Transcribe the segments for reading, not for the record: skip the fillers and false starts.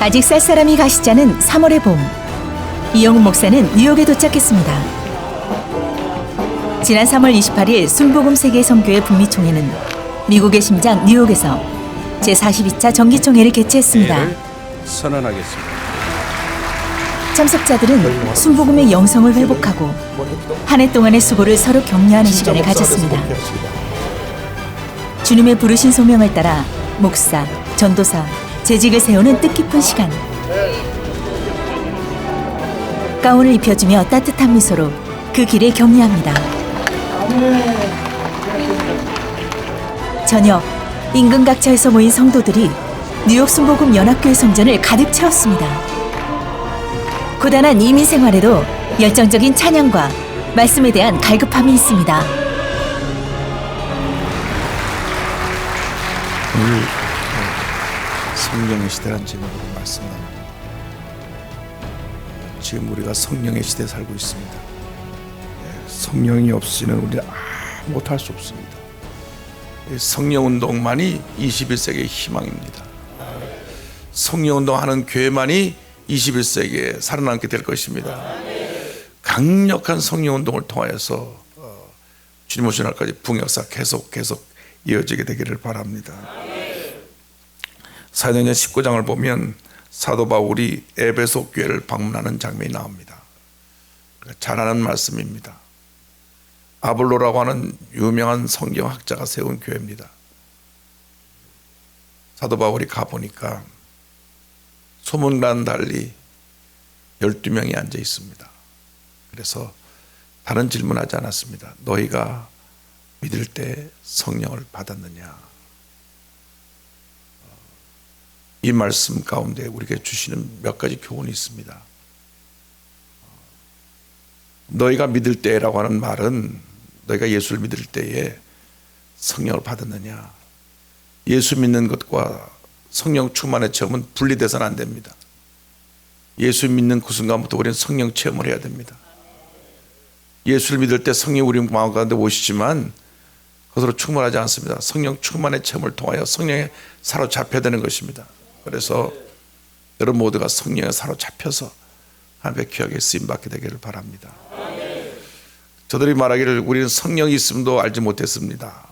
아직 쌀쌀함이 가시지 않은 3월의 봄, 이영훈 목사는 뉴욕에 도착했습니다. 지난 3월 28일 순복음 세계 선교회 북미 총회는 미국의 심장 뉴욕에서 제42차 정기총회를 개최했습니다. 선언하겠습니다. 참석자들은 순복음의 영성을 회복하고 한 해 동안의 수고를 서로 격려하는 시간을 가졌습니다. 주님의 부르신 소명을 따라 목사, 전도사, 재직을 세우는 뜻깊은 시간. 가운을 입혀주며 따뜻한 미소로 그 길을 격려합니다. 저녁, 인근 각처에서 모인 성도들이 뉴욕 순복음 연합교회 성전을 가득 채웠습니다. 고단한 이민 생활에도 열정적인 찬양과 말씀에 대한 갈급함이 있습니다. 오늘 성령의 시대라는 제목으로 말씀합니다. 지금 우리가 성령의 시대에 살고 있습니다. 성령이 없이는 우리는 못할 수 없습니다. 성령운동만이 21세기의 희망입니다. 성령운동하는 교회만이 21세기에 살아남게 될 것입니다. 강력한 성령운동을 통하여서 주님 오신 날까지 부흥역사 계속 이어지게 되기를 바랍니다. 사도행전 19장을 보면 사도 바울이 에베소 교회를 방문하는 장면이 나옵니다. 잘 아는 말씀입니다. 아볼로라고 하는 유명한 성경학자가 세운 교회입니다. 사도 바울이 가보니까 소문과는 달리 12명이 앉아 있습니다. 그래서 다른 질문하지 않았습니다. 너희가 믿을 때 성령을 받았느냐? 이 말씀 가운데 우리에게 주시는 몇 가지 교훈이 있습니다. 너희가 믿을 때라고 하는 말은 너희가 예수를 믿을 때에 성령을 받았느냐? 예수 믿는 것과 성령 충만의 체험은 분리돼서는 안 됩니다. 예수 믿는 그 순간부터 우리는 성령 체험을 해야 됩니다. 예수를 믿을 때 성령이 우리 마음 가운데 오시지만 그것으로 충분하지 않습니다. 성령 충만의 체험을 통하여 성령에 사로잡혀야 되는 것입니다. 그래서 여러분 모두가 성령에 사로잡혀서 하나님의 귀하게 쓰임받게 되기를 바랍니다. 저들이 말하기를 우리는 성령이 있음도 알지 못했습니다.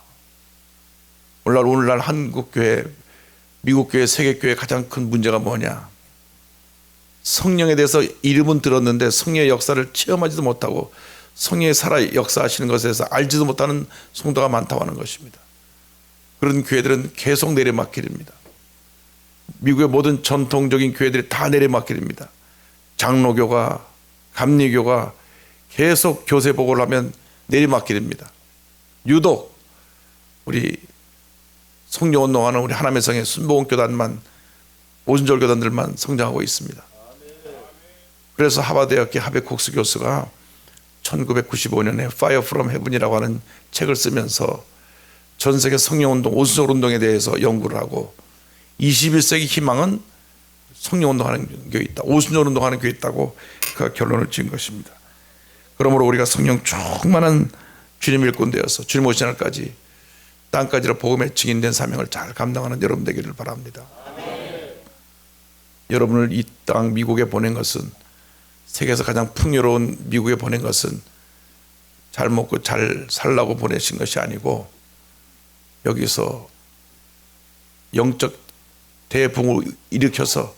오늘날 한국교회, 미국교회, 세계교회 가장 큰 문제가 뭐냐? 성령에 대해서 이름은 들었는데 성령의 역사를 체험하지도 못하고 성령의 살아 역사하시는 것에 대해서 알지도 못하는 성도가 많다고 하는 것입니다. 그런 교회들은 계속 내리막길입니다. 미국의 모든 전통적인 교회들이 다 내리막길입니다. 장로교가, 감리교가 계속 교세복을 하면 내리막길입니다. 유독 우리 성령운동하는 우리 하나님의 성의 순복음교단만, 오순절 교단들만 성장하고 있습니다. 그래서 하버드대학교 하베콕스 교수가 1995년에 Fire from Heaven이라고 하는 책을 쓰면서 전 세계 성령운동, 오순절 운동에 대해서 연구를 하고 21세기 희망은 성령운동하는 교회 있다, 오순절 운동하는 교회 있다고 그 결론을 지은 것입니다. 그러므로 우리가 성령 충만한 주님 일꾼 되어서 주님 오신 날까지 땅까지로 복음의 증인된 사명을 잘 감당하는 여러분 되기를 바랍니다. 여러분을 이 땅 미국에 보낸 것은, 세계에서 가장 풍요로운 미국에 보낸 것은 잘 먹고 잘 살라고 보내신 것이 아니고 여기서 영적 대붕을 일으켜서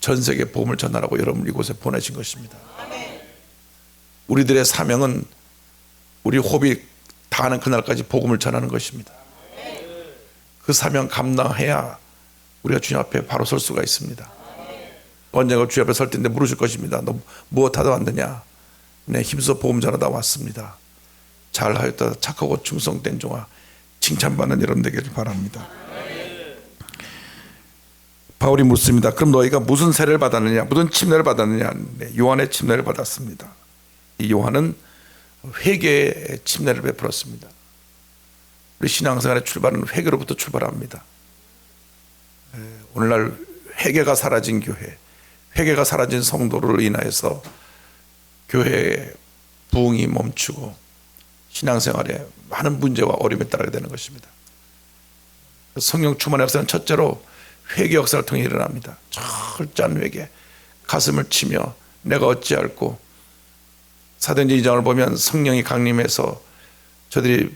전 세계 복음을 전하라고 여러분을 이곳에 보내신 것입니다. 우리들의 사명은 우리 호흡이 다하는 그날까지 복음을 전하는 것입니다. 그 사명 감당해야 우리가 주님 앞에 바로 설 수가 있습니다. 언젠가 주님 앞에 설 텐데 물으실 것입니다. 너 무엇하다 왔느냐? 내 힘써 복음 전하다 왔습니다. 잘하였다 착하고 충성된 종아, 칭찬받는 여러분 되기를 바랍니다. 바울이 묻습니다. 그럼 너희가 무슨 세례를 받았느냐? 무슨 침례를 받았느냐? 네, 요한의 침례를 받았습니다. 이 요한은 회개의 침례를 베풀었습니다. 우리 신앙생활의 출발은 회개로부터 출발합니다. 오늘날 회개가 사라진 교회, 회개가 사라진 성도를 인하여서 교회의 부흥이 멈추고 신앙생활에 많은 문제와 어려움에 따르게 되는 것입니다. 성령 충만의 역사는 첫째로 회개 역사를 통해 일어납니다. 철저한 회개, 가슴을 치며 내가 어찌할꼬. 사도행전 2장을 보면 성령이 강림해서 저들이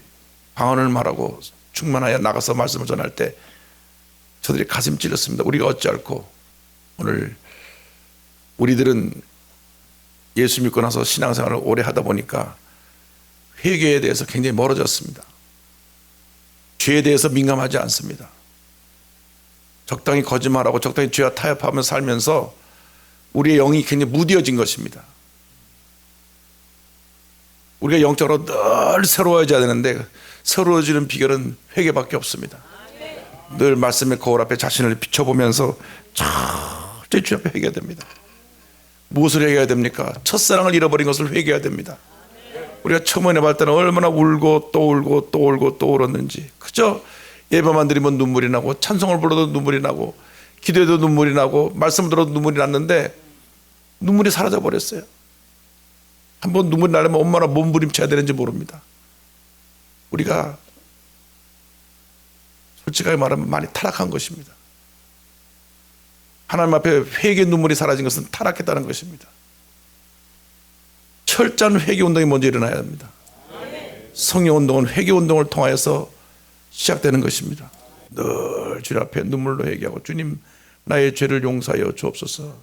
방언을 말하고 충만하여 나가서 말씀을 전할 때 저들이 가슴 찔렸습니다. 우리가 어찌할꼬. 오늘 우리들은 예수 믿고 나서 신앙생활을 오래 하다 보니까 회개에 대해서 굉장히 멀어졌습니다. 죄에 대해서 민감하지 않습니다. 적당히 거짓말하고 적당히 죄와 타협하며 살면서 우리의 영이 굉장히 무뎌진 것입니다. 우리가 영적으로 늘 새로워져야 되는데 새로워지는 비결은 회개밖에 없습니다. 늘 말씀의 거울 앞에 자신을 비춰보면서 철저히 주 앞에 회개해야 됩니다. 무엇을 회개해야 됩니까? 첫사랑을 잃어버린 것을 회개해야 됩니다. 우리가 처음 은혜 받을 때는 얼마나 울고 또 울고 또 울고 또 울었는지, 그저 예배만 드리면 눈물이 나고 찬송을 불러도 눈물이 나고 기도해도 눈물이 나고 말씀을 들어도 눈물이 났는데 눈물이 사라져 버렸어요. 한번 눈물이 나려면 얼마나 몸부림쳐야 되는지 모릅니다. 우리가 솔직하게 말하면 많이 타락한 것입니다. 하나님 앞에 회개 눈물이 사라진 것은 타락했다는 것입니다. 철저한 회개 운동이 먼저 일어나야 합니다. 성령 운동은 회개 운동을 통하여서 시작되는 것입니다. 늘 주님 앞에 눈물로 회개하고, 주님 나의 죄를 용서하여 주옵소서.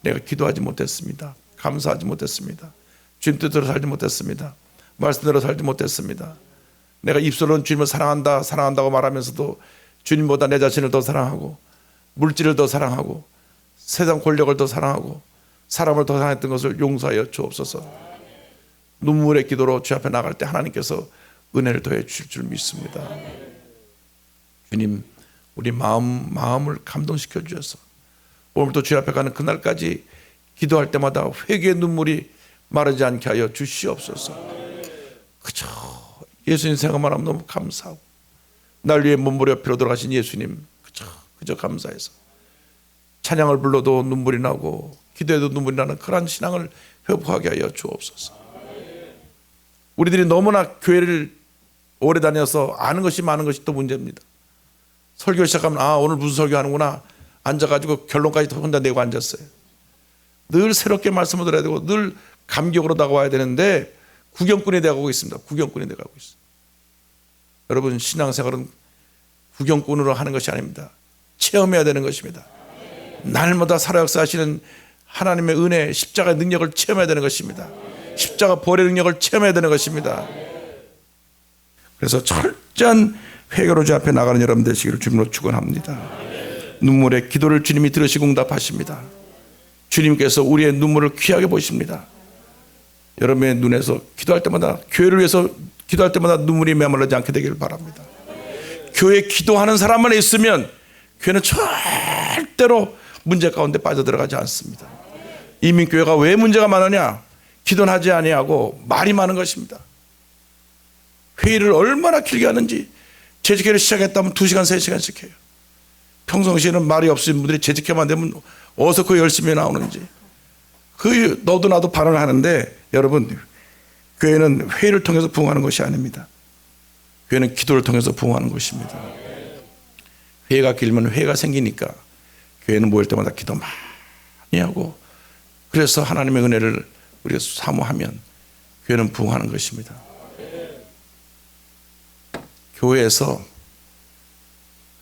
내가 기도하지 못했습니다. 감사하지 못했습니다. 주님 뜻대로 살지 못했습니다. 말씀대로 살지 못했습니다. 내가 입술로는 주님을 사랑한다 사랑한다고 말하면서도 주님보다 내 자신을 더 사랑하고 물질을 더 사랑하고 세상 권력을 더 사랑하고 사람을 더 사랑했던 것을 용서하여 주옵소서. 눈물의 기도로 주 앞에 나갈 때 하나님께서 은혜를 더해 주실 줄 믿습니다. 주님, 우리 마음을 감동시켜 주셔서 오늘부터 주 앞에 가는 그날까지 기도할 때마다 회개의 눈물이 마르지 않게 하여 주시옵소서. 그저 예수님 생각만 하면 너무 감사하고, 날 위해 몸부려 피로 돌아가신 예수님 그저 감사해서 찬양을 불러도 눈물이 나고 기도해도 눈물이 나는 그러한 신앙을 회복하게 하여 주옵소서. 우리들이 너무나 교회를 오래 다녀서 아는 것이 많은 것이 또 문제입니다. 설교 시작하면 오늘 무슨 설교하는구나 앉아가지고 결론까지 혼자 내고 앉았어요. 늘 새롭게 말씀을 들어야 되고 늘 감격으로 다가와야 되는데 구경꾼이 되어가고 있습니다. 구경꾼이 되어가고 있어요. 여러분, 신앙생활은 구경꾼으로 하는 것이 아닙니다. 체험해야 되는 것입니다. 날마다 살아 역사하시는 하나님의 은혜, 십자가의 능력을 체험해야 되는 것입니다. 십자가 보혈의 능력을 체험해야 되는 것입니다. 그래서 철저한 회개로 주 앞에 나가는 여러분 되시기를 주님으로 축원합니다. 눈물의 기도를 주님이 들으시고 응답하십니다. 주님께서 우리의 눈물을 귀하게 보십니다. 여러분의 눈에서 기도할 때마다, 교회를 위해서 기도할 때마다 눈물이 메말라지 않게 되기를 바랍니다. 교회 기도하는 사람만 있으면 교회는 절대로 문제 가운데 빠져들어가지 않습니다. 이민교회가 왜 문제가 많으냐? 기도는 하지 아니하고 말이 많은 것입니다. 회의를 얼마나 길게 하는지, 재직회를 시작했다면 2시간 3시간씩 해요. 평상시에는 말이 없으신 분들이 재직회만 되면 어디서 그 열심히 나오는지, 그 너도 나도 발언을 하는데, 여러분, 교회는 회의를 통해서 부흥하는 것이 아닙니다. 교회는 기도를 통해서 부흥하는 것입니다. 회의가 길면 회의가 생기니까 교회는 모일 때마다 기도 많이 하고, 그래서 하나님의 은혜를 우리가 사모하면 교회는 부흥하는 것입니다. 교회에서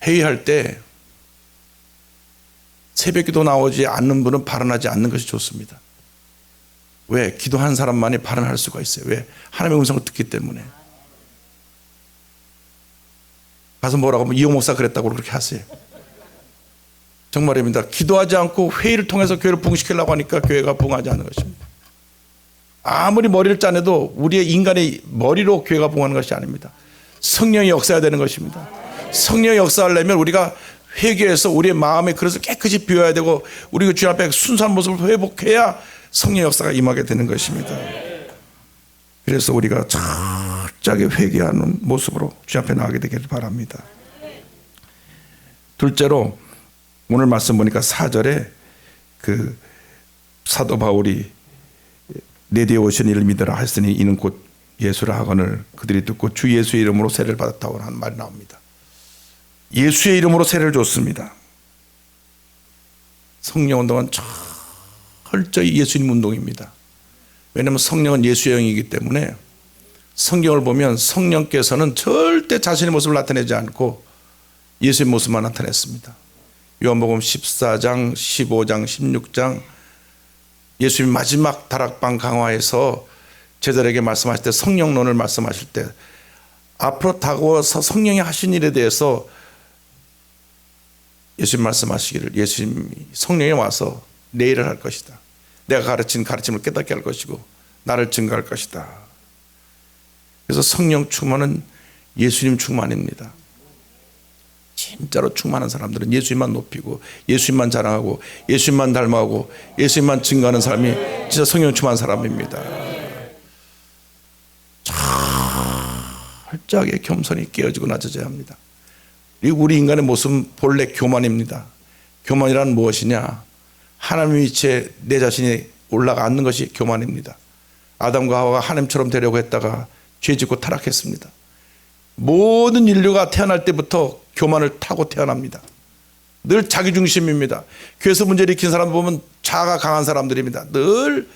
회의할 때 새벽기도 나오지 않는 분은 발언하지 않는 것이 좋습니다. 왜? 기도하는 사람만이 발언할 수가 있어요. 왜? 하나님의 음성을 듣기 때문에. 가서 뭐라고 하면 이용 목사 그랬다고 그렇게 하세요. 정말입니다. 기도하지 않고 회의를 통해서 교회를 부흥시키려고 하니까 교회가 부흥하지 않는 것입니다. 아무리 머리를 짜내도 우리의 인간의 머리로 교회가 부흥하는 것이 아닙니다. 성령이 역사해야 되는 것입니다. 성령이 역사하려면 우리가 회개해서 우리의 마음의 그릇을 깨끗이 비워야 되고, 우리가 주님 앞에 순수한 모습을 회복해야 성령 역사가 임하게 되는 것입니다. 그래서 우리가 철저하게 회개하는 모습으로 주님 앞에 나가게 되기를 바랍니다. 둘째로, 오늘 말씀 보니까 4절에 그 사도 바울이 내 뒤에 오신 이를 믿으라 하였으니 이는 곧 예수라 하거늘 그들이 듣고 주 예수의 이름으로 세례를 받았다고 하는 말이 나옵니다. 예수의 이름으로 세례를 줬습니다. 성령 운동은 철저히 예수님 운동입니다. 왜냐하면 성령은 예수의 영이기 때문에 성경을 보면 성령께서는 절대 자신의 모습을 나타내지 않고 예수의 모습만 나타냈습니다. 요한복음 14장, 15장, 16장 예수님 마지막 다락방 강화에서 제자들에게 말씀하실 때 성령론을 말씀하실 때 앞으로 다가와서 성령이 하신 일에 대해서 예수님 말씀하시기를 예수님이 성령이 와서 내 일을 할 것이다. 내가 가르친 가르침을 깨닫게 할 것이고 나를 증거할 것이다. 그래서 성령 충만은 예수님 충만입니다. 진짜로 충만한 사람들은 예수님만 높이고 예수님만 자랑하고 예수님만 닮아가고 예수님만 증거하는 사람이 진짜 성령 충만한 사람입니다. 철저하게 겸손히 깨어지고 낮아져야 합니다. 그리고 우리 인간의 모습은 본래 교만입니다. 교만이란 무엇이냐? 하나님의 위치에 내 자신이 올라가 앉는 것이 교만입니다. 아담과 하와가 하나님처럼 되려고 했다가 죄짓고 타락했습니다. 모든 인류가 태어날 때부터 교만을 타고 태어납니다. 늘 자기중심입니다. 교회에서 문제를 일으킨 사람 보면 자아가 강한 사람들입니다. 늘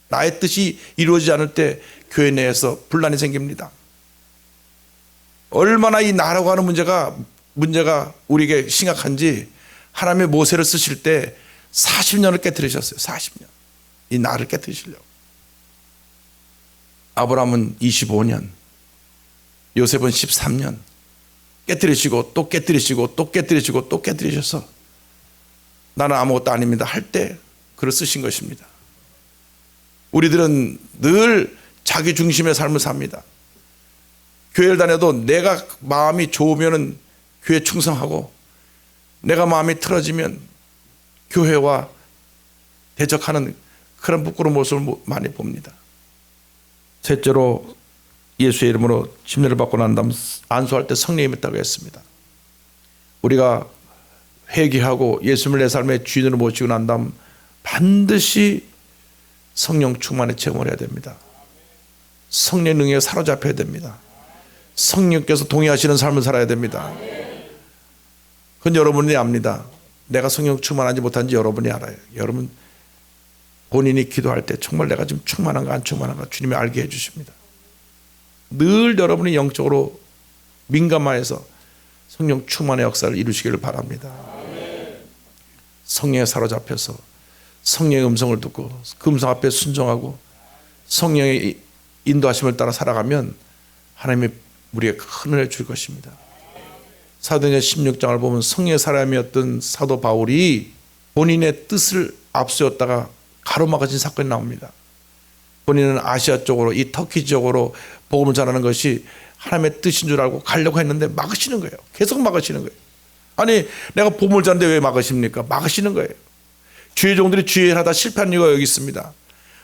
나의 뜻이 이루어지지 않을 때 교회 내에서 분란이 생깁니다. 얼마나 이 나라고 하는 문제가 우리에게 심각한지 하나님의 모세를 쓰실 때 40년을 깨뜨리셨어요. 40년. 이 나를 깨뜨리시려고. 아브라함은 25년, 요셉은 13년 깨뜨리시고 또 깨뜨리시고 또 깨뜨리시고 또 깨뜨리셔서 나는 아무것도 아닙니다 할 때 그를 쓰신 것입니다. 우리들은 늘 자기 중심의 삶을 삽니다. 교회를 다녀도 내가 마음이 좋으면 교회 충성하고 내가 마음이 틀어지면 교회와 대적하는 그런 부끄러운 모습을 많이 봅니다. 셋째로 예수의 이름으로 침례를 받고 난 다음 안수할 때 성령이 있다고 했습니다. 우리가 회개하고 예수님을 내 삶의 주인으로 모시고 난 다음 반드시 성령 충만의 체험을 해야 됩니다. 성령 능력에 사로잡혀야 됩니다. 성령께서 동의하시는 삶을 살아야 됩니다. 그건 여러분이 압니다. 내가 성령 충만하지 못한지 여러분이 알아요. 여러분 본인이 기도할 때 정말 내가 지금 충만한가 안 충만한가 주님이 알게 해주십니다. 늘 여러분이 영적으로 민감하여서 성령 충만의 역사를 이루시기를 바랍니다. 성령에 사로잡혀서 성령의 음성을 듣고 그 음성 앞에 순종하고 성령의 인도하심을 따라 살아가면 하나님이 우리에게 큰 은혜를 줄 것입니다. 사도행전 16장을 보면 성령의 사람이었던 사도 바울이 본인의 뜻을 앞세웠다가 가로막아진 사건이 나옵니다. 본인은 아시아 쪽으로 이 터키 지역으로 복음을 전하는 것이 하나님의 뜻인 줄 알고 가려고 했는데 막으시는 거예요. 계속 막으시는 거예요. 아니 내가 복음을 전하는데 왜 막으십니까? 막으시는 거예요. 주의 종들이 주의 일하다 실패한 이유가 여기 있습니다.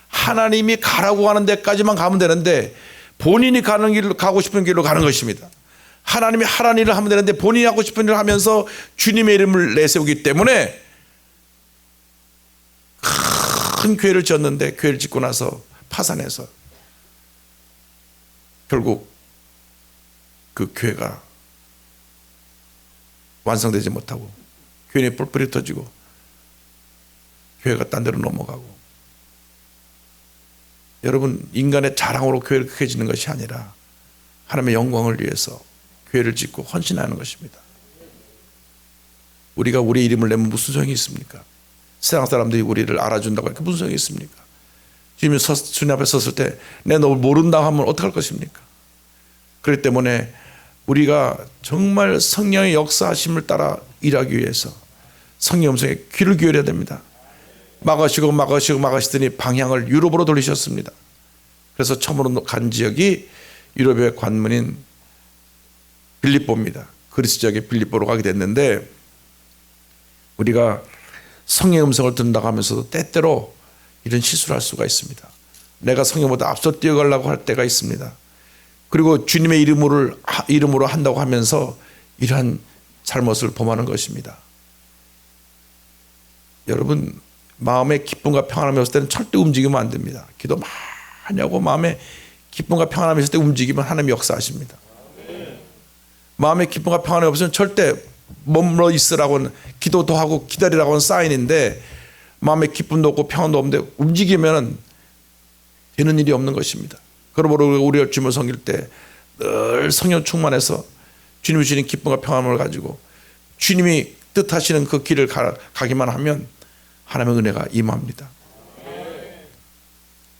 하나님이 가라고 하는 데까지만 가면 되는데 본인이 가는 길로 가고 싶은 길로 가는 것입니다. 하나님이 하라는 일을 하면 되는데 본인이 하고 싶은 일을 하면서 주님의 이름을 내세우기 때문에 큰 교회를 지었는데 교회를 짓고 나서 파산해서 결국 그 교회가 완성되지 못하고 교인이 뿔뿔이 터지고 교회가 딴 데로 넘어가고. 여러분 인간의 자랑으로 교회를 크게 짓는 것이 아니라 하나님의 영광을 위해서 교회를 짓고 헌신하는 것입니다. 우리가 우리 이름을 내면 무슨 소용이 있습니까? 세상 사람들이 우리를 알아준다고 하니까 무슨 소용이 있습니까? 주님이 주님 앞에 섰을 때 내가 너 모른다고 하면 어떡할 것입니까? 그렇기 때문에 우리가 정말 성령의 역사하심을 따라 일하기 위해서 성령 음성에 귀를 기울여야 됩니다. 막으시더니 방향을 유럽으로 돌리셨습니다. 그래서 처음으로 간 지역이 유럽의 관문인 빌립보입니다. 그리스 지역의 빌립보로 가게 됐는데 우리가 성령의 음성을 듣는다고 하면서도 때때로 이런 실수를 할 수가 있습니다. 내가 성령보다 앞서 뛰어가려고 할 때가 있습니다. 그리고 주님의 이름으로 한다고 하면서 이러한 잘못을 범하는 것입니다. 여러분 마음의 기쁨과 평안함이 없을 때는 절대 움직이면 안 됩니다. 기도 많이 하고 마음에 기쁨과 평안함이 있을 때 움직이면 하나님이 역사하십니다. 마음의 기쁨과 평안함이 없으면 절대 머물러 있으라고는, 기도도 하고 기다리라고는 사인인데 마음에 기쁨도 없고 평안도 없는데 움직이면 되는 일이 없는 것입니다. 그러므로 우리가 주님을 섬길 때 늘 성령 충만해서 주님이 주시는 기쁨과 평안을 가지고 주님이 뜻하시는 그 길을 가기만 하면 하나님의 은혜가 임합니다.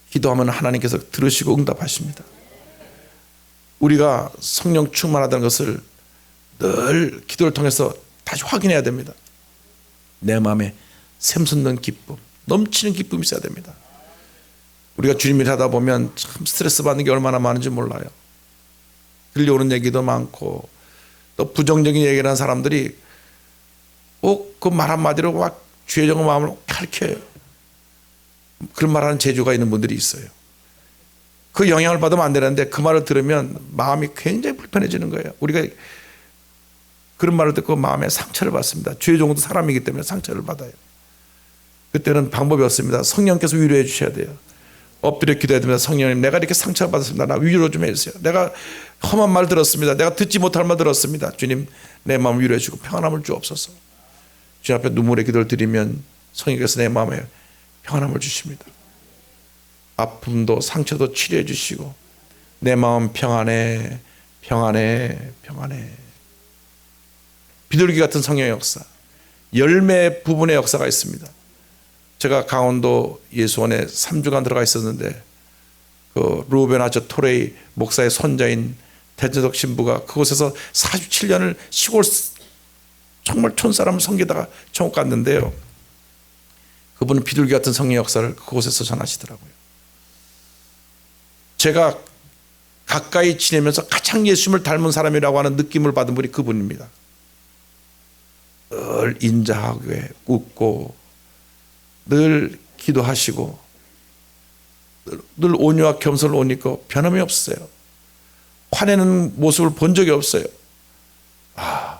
기도하면 하나님께서 들으시고 응답하십니다. 우리가 성령 충만하다는 것을 늘 기도를 통해서 다시 확인해야 됩니다. 내 마음에 샘솟는 기쁨, 넘치는 기쁨이 있어야 됩니다. 우리가 주님 일 하다 보면 참 스트레스 받는 게 얼마나 많은지 몰라요. 들려오는 얘기도 많고 또 부정적인 얘기를 하는 사람들이 꼭 그 말 한마디로 막 죄정의 마음을 펼쳐요. 그런 말하는 재주가 있는 분들이 있어요. 그 영향을 받으면 안 되는데 그 말을 들으면 마음이 굉장히 불편해지는 거예요. 우리가 그런 말을 듣고 마음에 상처를 받습니다. 죄종도 사람이기 때문에 상처를 받아요. 그때는 방법이 없습니다. 성령께서 위로해 주셔야 돼요. 엎드려 기도해야 됩니다. 성령님, 내가 이렇게 상처를 받았습니다. 나 위로 좀 해주세요. 내가 험한 말 들었습니다. 내가 듣지 못할 말 들었습니다. 주님, 내 마음을 위로해 주고 평안함을 주옵소서. 주님 앞에 눈물의 기도를 드리면 성령께서 내 마음에 평안함을 주십니다. 아픔도 상처도 치료해 주시고 내 마음 평안해, 평안해, 평안해. 비둘기 같은 성령의 역사, 열매 부분의 역사가 있습니다. 제가 강원도 예수원에 3주간 들어가 있었는데 그 루벤 아처 토레이 목사의 손자인 대전석 신부가 그곳에서 47년을 시골 정말 촌사람을 섬기다가 천국 갔는데요. 그분은 비둘기 같은 성령의 역사를 그곳에서 전하시더라고요. 제가 가까이 지내면서 가장 예수님을 닮은 사람이라고 하는 느낌을 받은 분이 그분입니다. 늘 인자하고 웃고 늘 기도하시고 늘 온유와 겸손을 옷 입고 변함이 없어요. 화내는 모습을 본 적이 없어요. 아,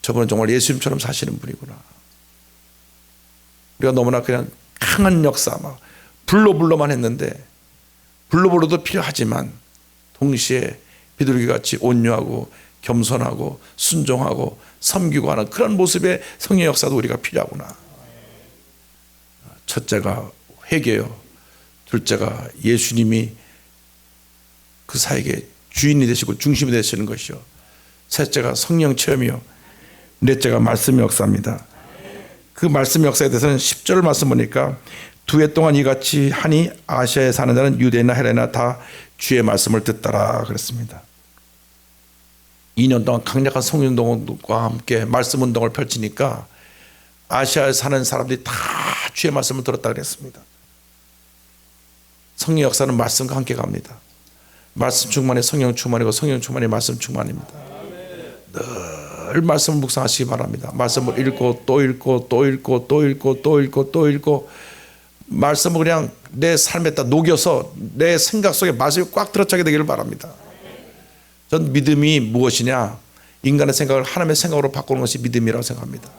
저분은 정말 예수님처럼 사시는 분이구나. 우리가 너무나 그냥 강한 역사 막 불로불로만 했는데 불로불로도 필요하지만 동시에 비둘기같이 온유하고 겸손하고 순종하고 섬기고 하는 그런 모습의 성령 역사도 우리가 필요하구나. 첫째가 회개요. 둘째가 예수님이 그 사에게 주인이 되시고 중심이 되시는 것이요. 셋째가 성령 체험이요. 넷째가 말씀의 역사입니다. 그 말씀의 역사에 대해서는 10절 말씀 보니까 두 해 동안 이같이 하니 아시아에 사는 자는 유대나 헬레나 다 주의 말씀을 듣더라 그랬습니다. 2년 동안 강력한 성령운동과 함께 말씀 운동을 펼치니까 아시아에 사는 사람들이 다 주의 말씀을 들었다 그랬습니다. 성령 역사는 말씀과 함께 갑니다. 말씀 충만이 성령 충만이고 성령 충만이 말씀 충만입니다. 늘 말씀을 묵상하시기 바랍니다. 말씀을 읽고 또 읽고 또 읽고 또 읽고 또 읽고 또 읽고 말씀을 그냥 내 삶에다 녹여서 내 생각 속에 말씀이 꽉 들어차게 되기를 바랍니다. 전 믿음이 무엇이냐? 인간의 생각을 하나님의 생각으로 바꾸는 것이 믿음이라고 생각합니다.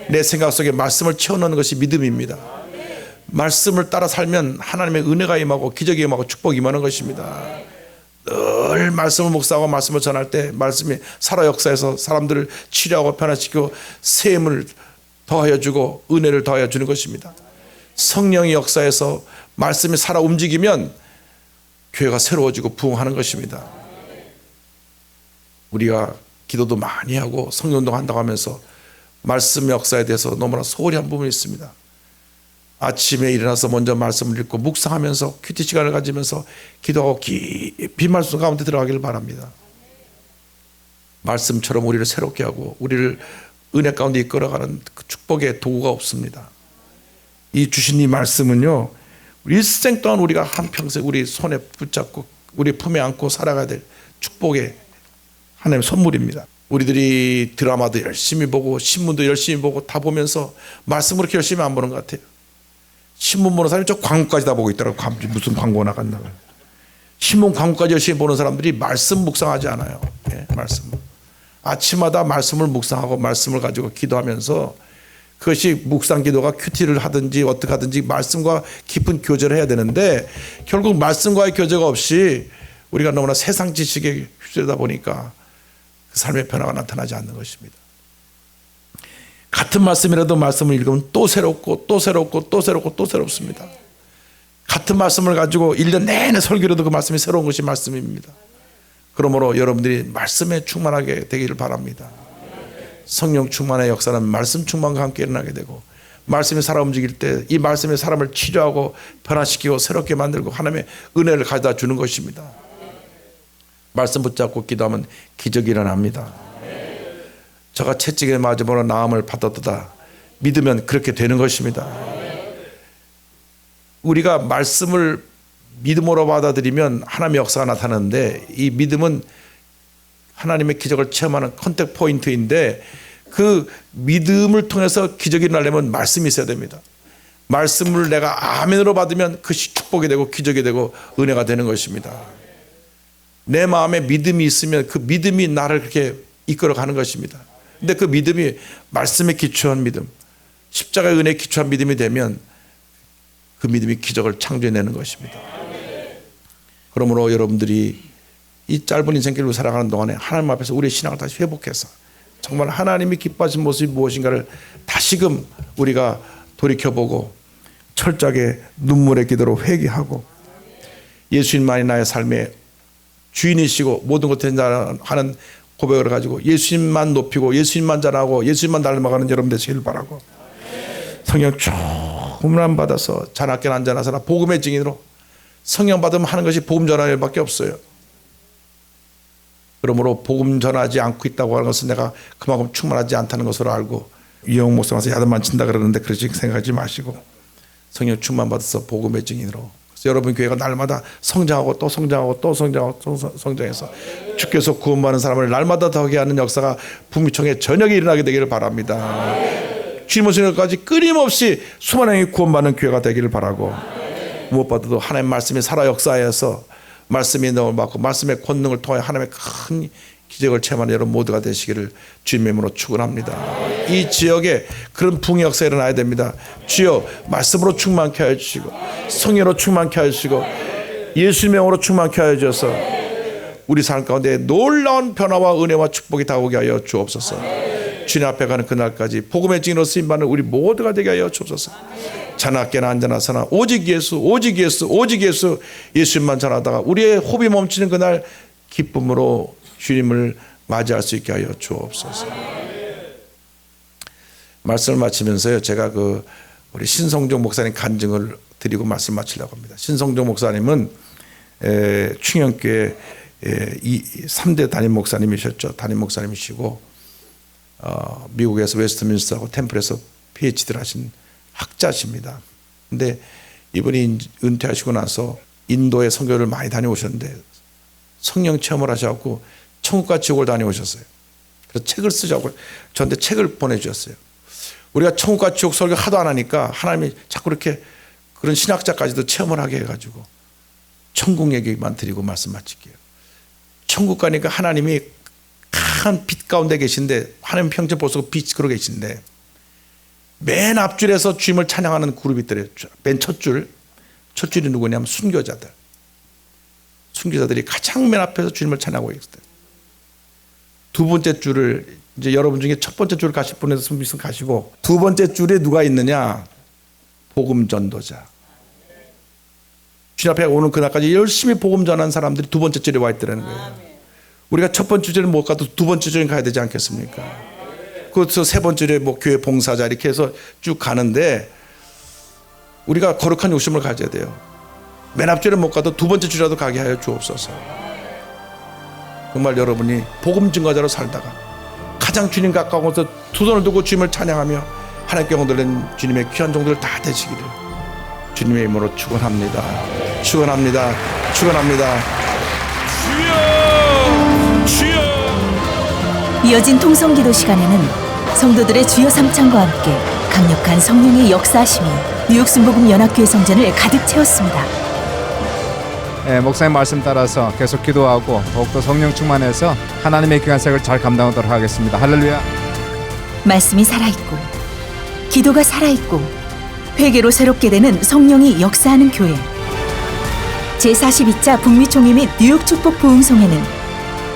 내 생각 속에 말씀을 채워넣는 것이 믿음입니다. 말씀을 따라 살면 하나님의 은혜가 임하고 기적이 임하고 축복이 임하는 것입니다. 늘 말씀을 묵상하고 말씀을 전할 때 말씀이 살아 역사에서 사람들을 치료하고 변화시키고 샘을 더하여 주고 은혜를 더하여 주는 것입니다. 성령의 역사에서 말씀이 살아 움직이면 교회가 새로워지고 부흥하는 것입니다. 우리가 기도도 많이 하고 성령운동 한다고 하면서 말씀의 역사에 대해서 너무나 소홀히 한 부분이 있습니다. 아침에 일어나서 먼저 말씀을 읽고 묵상하면서 큐티 시간을 가지면서 기도하고 깊이 말씀 가운데 들어가기를 바랍니다. 말씀처럼 우리를 새롭게 하고 우리를 은혜 가운데 이끌어가는 그 축복의 도구가 없습니다. 이 주신 이 말씀은요, 일생 동안 우리가 한평생 우리 손에 붙잡고 우리 품에 안고 살아가야 될 축복의 하나님의 선물입니다. 우리들이 드라마도 열심히 보고 신문도 열심히 보고 다 보면서 말씀을 그렇게 열심히 안 보는 것 같아요. 신문 보는 사람이 저 광고까지 다 보고 있더라고요. 무슨 광고 나갔나. 신문 광고까지 열심히 보는 사람들이 말씀 묵상하지 않아요. 예, 말씀. 아침마다 말씀을 묵상하고 말씀을 가지고 기도하면서 그것이 묵상 기도가 큐티를 하든지 어떻게 하든지 말씀과 깊은 교제를 해야 되는데 결국 말씀과의 교제가 없이 우리가 너무나 세상 지식에 휩쓸다 보니까 그 삶의 변화가 나타나지 않는 것입니다. 같은 말씀이라도 말씀을 읽으면 또 새롭고 또 새롭고 또 새롭고 또 새롭습니다. 같은 말씀을 가지고 1년 내내 설교로도 그 말씀이 새로운 것이 말씀입니다. 그러므로 여러분들이 말씀에 충만하게 되기를 바랍니다. 성령 충만의 역사는 말씀 충만과 함께 일어나게 되고, 말씀이 살아 움직일 때 이 말씀이 사람을 치료하고 변화시키고 새롭게 만들고 하나님의 은혜를 가져다 주는 것입니다. 말씀 붙잡고 기도하면 기적이 일어납니다. 저가 채찍에 맞음으로 나음을 받았도다 믿으면 그렇게 되는 것입니다. 우리가 말씀을 믿음으로 받아들이면 하나님의 역사가 나타나는데, 이 믿음은 하나님의 기적을 체험하는 컨택 포인트인데, 그 믿음을 통해서 기적이 일어나려면 말씀이 있어야 됩니다. 말씀을 내가 아멘으로 받으면 그것이 축복이 되고 기적이 되고 은혜가 되는 것입니다. 내 마음에 믿음이 있으면 그 믿음이 나를 그렇게 이끌어가는 것입니다. 근데 그 믿음이 말씀에 기초한 믿음, 십자가의 은혜에 기초한 믿음이 되면 그 믿음이 기적을 창조해내는 것입니다. 그러므로 여러분들이 이 짧은 인생길로 살아가는 동안에 하나님 앞에서 우리의 신앙을 다시 회복해서 정말 하나님이 기뻐하신 모습이 무엇인가를 다시금 우리가 돌이켜보고 철저하게 눈물의 기도로 회개하고, 예수님만이 나의 삶의 주인이시고 모든 것을 하는 고백을 가지고 예수님만 높이고 예수님만 잘하고 예수님만 닮아가는 여러분 되시길 바라고, 성령 충만 받아서 자나깨 앉아나서나 복음의 증인으로, 성령 받으면 하는 것이 복음 전하는 일밖에 없어요. 그러므로 복음 전하지 않고 있다고 하는 것은 내가 그만큼 충만하지 않다는 것으로 알고, 이영 목사 와서 야단만 친다 그러는데 그렇게 생각하지 마시고 성령 충만 받아서 복음의 증인으로, 그래서 여러분 교회가 날마다 성장하고 또 성장하고 또 성장하고 또 성장해서 주께서 구원받는 사람을 날마다 더하게 하는 역사가 북미총회 저녁에 일어나게 되기를 바랍니다. 주님 오시는 것까지 끊임없이 수많은 명이 구원받는 교회가 되기를 바라고, 무엇보다도 하나님의 말씀이 살아 역사하여서 말씀이 너를 받고 말씀의 권능을 통해 하나님의 큰 기적을 체험하는 여러분 모두가 되시기를 주님의 이름으로 축원합니다. 이 지역에 그런 부흥의 역사가 일어나야 됩니다. 주여 말씀으로 충만케 하여 주시고 성령으로 충만케 하여 주시고 예수님의 영으로 충만케 하여 주셔서 우리 삶 가운데 놀라운 변화와 은혜와 축복이 다가오게 하여 주옵소서. 주님 앞에 가는 그날까지 복음의 증인으로 쓰임받는 우리 모두가 되게 하여 주옵소서. 자나깨나 앉아나서나 오직 예수 오직 예수 오직 예수 예수님만 전하다가 우리의 호흡이 멈추는 그날 기쁨으로 주님을 맞이할 수 있게 하여 주옵소서. 말씀을 마치면서요, 제가 우리 신성종 목사님 간증을 드리고 말씀 마치려고 합니다. 신성종 목사님은 충영교회 3대 담임 목사님이셨죠. 담임 목사님이시고 미국에서 웨스트민스터하고 템플에서 PhD를 하신 학자십니다. 근데 이분이 은퇴하시고 나서 인도에 선교를 많이 다녀오셨는데 성령 체험을 하셔서 천국과 지옥을 다녀오셨어요. 그래서 책을 쓰자고 저한테 책을 보내주셨어요. 우리가 천국과 지옥 설교 하도 안 하니까 하나님이 자꾸 이렇게 그런 신학자까지도 체험을 하게 해가지고 천국 얘기만 드리고 말씀 마칠게요. 천국 가니까 하나님이 큰 빛 가운데 계신데, 하나님 평생 보시고 빛 그러고 계신데, 맨 앞줄에서 주님을 찬양하는 그룹이 있더래요. 맨 첫 줄이 누구냐면 순교자들. 순교자들이 가장 맨 앞에서 주님을 찬양하고 있어요. 두 번째 줄을, 이제 여러분 중에 첫 번째 줄을 가실 분에서 순비승 가시고, 두 번째 줄에 누가 있느냐? 복음 전도자. 주님 앞에 오는 그날까지 열심히 복음 전하는 사람들이 두 번째 줄에 와 있더라는 거예요. 우리가 첫 번째 줄에 못 가도 두 번째 줄에 가야 되지 않겠습니까? 그래서 세 번째 줄에 교회 봉사자 이렇게 해서 쭉 가는데, 우리가 거룩한 욕심을 가져야 돼요. 맨 앞줄에 못 가도 두 번째 줄이라도 가게 하여 주옵소서. 정말 여러분이 복음 증거자로 살다가 가장 주님 가까운 곳에서 두 손을 두고 주님을 찬양하며 하나님께 영광돌린 주님의 귀한 종들 다 되시기를 주님의 이름으로 축원합니다. 축원합니다. 축원합니다. 주여, 주여. 이어진 통성기도 시간에는 성도들의 주여 삼창과 함께 강력한 성령의 역사하심이 뉴욕 순복음 연합교회 성전을 가득 채웠습니다. 목사님 말씀 따라서 계속 기도하고 더욱더 성령 충만해서 하나님의 귀한 사역을 잘 감당하도록 하겠습니다. 할렐루야. 말씀이 살아있고 기도가 살아있고 회개로 새롭게 되는 성령이 역사하는 교회. 제42차 북미총회 및 뉴욕 축복 부흥송회는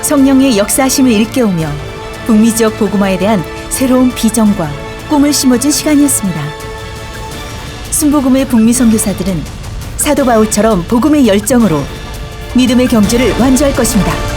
성령의 역사하심을 일깨우며 북미 지역 복음화에 대한 새로운 비전과 꿈을 심어준 시간이었습니다. 순복음의 북미 선교사들은 사도 바울처럼 복음의 열정으로 믿음의 경주를 완주할 것입니다.